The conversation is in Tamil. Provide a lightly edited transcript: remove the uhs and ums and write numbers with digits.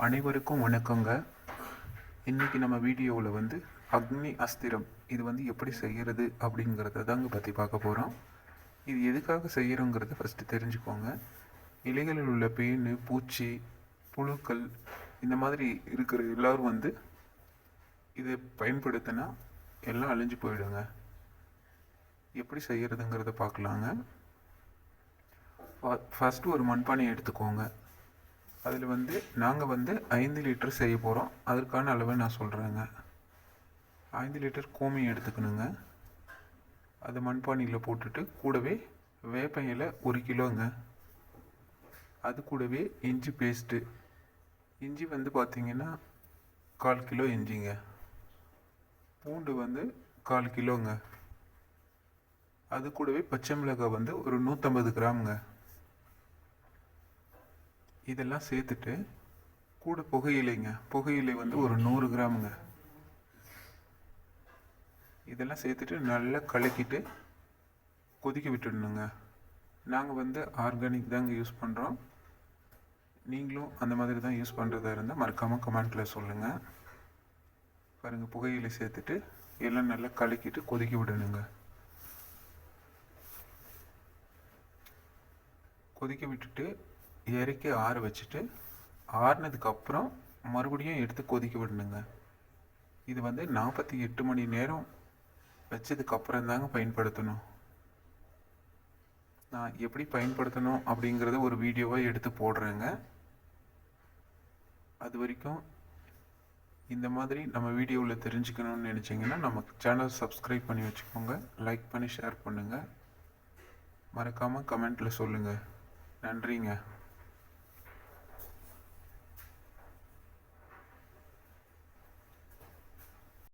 அனைவருக்கும் வணக்கங்க. இன்றைக்கி நம்ம வீடியோவில் வந்து அக்னி அஸ்திரம் இது வந்து எப்படி செய்கிறது அப்படிங்கிறத தாங்க பற்றி பார்க்க போகிறோம். இது எதுக்காக செய்கிறோங்கிறத ஃபஸ்ட்டு தெரிஞ்சுக்கோங்க. இலைகளில் உள்ள பேனு, பூச்சி, புழுக்கள் இந்த மாதிரி இருக்கிற எல்லோரும் வந்து இதை பயன்படுத்தினா எல்லாம் அழிஞ்சு போயிடுங்க. எப்படி செய்கிறதுங்கிறத பார்க்கலாங்க. ஃபஸ்ட்டு ஒரு மண்பானையை எடுத்துக்கோங்க. அதில் வந்து நாங்கள் வந்து 5 லிட்டர் செய்ய போகிறோம். அதற்கான அளவை நான் சொல்கிறேங்க. 5 லிட்டர் கோமி எடுத்துக்கணுங்க. அதை மண்பானையில் போட்டுட்டு கூடவே வேப்ப இலை 1 கிலோங்க. அது கூடவே இஞ்சி பேஸ்ட்டு. இஞ்சி வந்து பார்த்திங்கன்னா 1/4 கிலோ இஞ்சிங்க. பூண்டு வந்து 1/4 கிலோங்க. அது கூடவே பச்சை மிளகாய் வந்து ஒரு 150 கிராமுங்க. இதெல்லாம் சேர்த்துட்டு கூட புகையிலை வந்து ஒரு 100 கிராமுங்க. இதெல்லாம் சேர்த்துட்டு நல்லா கலக்கிட்டு கொதிக்க விட்டுடணுங்க. நாங்கள் வந்து ஆர்கானிக் தாங்க யூஸ் பண்ணுறோம். நீங்களும் அந்த மாதிரி தான் யூஸ் பண்ணுறதா இருந்தால் மறக்காமல் கமெண்ட்டில் சொல்லுங்கள். பாருங்கள், புகையிலை சேர்த்துட்டு எல்லாம் நல்லா கலக்கிட்டு கொதிக்க விடணுங்க. கொதிக்க விட்டுட்டு இறக்கி ஆற வச்சுட்டு ஆறுனதுக்கப்புறம் மறுபடியும் எடுத்து கொதிக்க விடணுங்க. இது வந்து 48 மணி நேரம் வச்சதுக்கப்புறம் தாங்க பயன்படுத்தணும். நான் எப்படி பயன்படுத்தணும் அப்படிங்கிறத ஒரு வீடியோவாக எடுத்து போடுறேங்க. அது வரைக்கும் இந்த மாதிரி நம்ம வீடியோவில் தெரிஞ்சுக்கணும்னு நினச்சிங்கன்னா நம்ம சேனல் சப்ஸ்கிரைப் பண்ணி வச்சுக்கோங்க. லைக் பண்ணி ஷேர் பண்ணுங்கள். மறக்காமல் கமெண்ட்டில் சொல்லுங்கள். நன்றிங்க.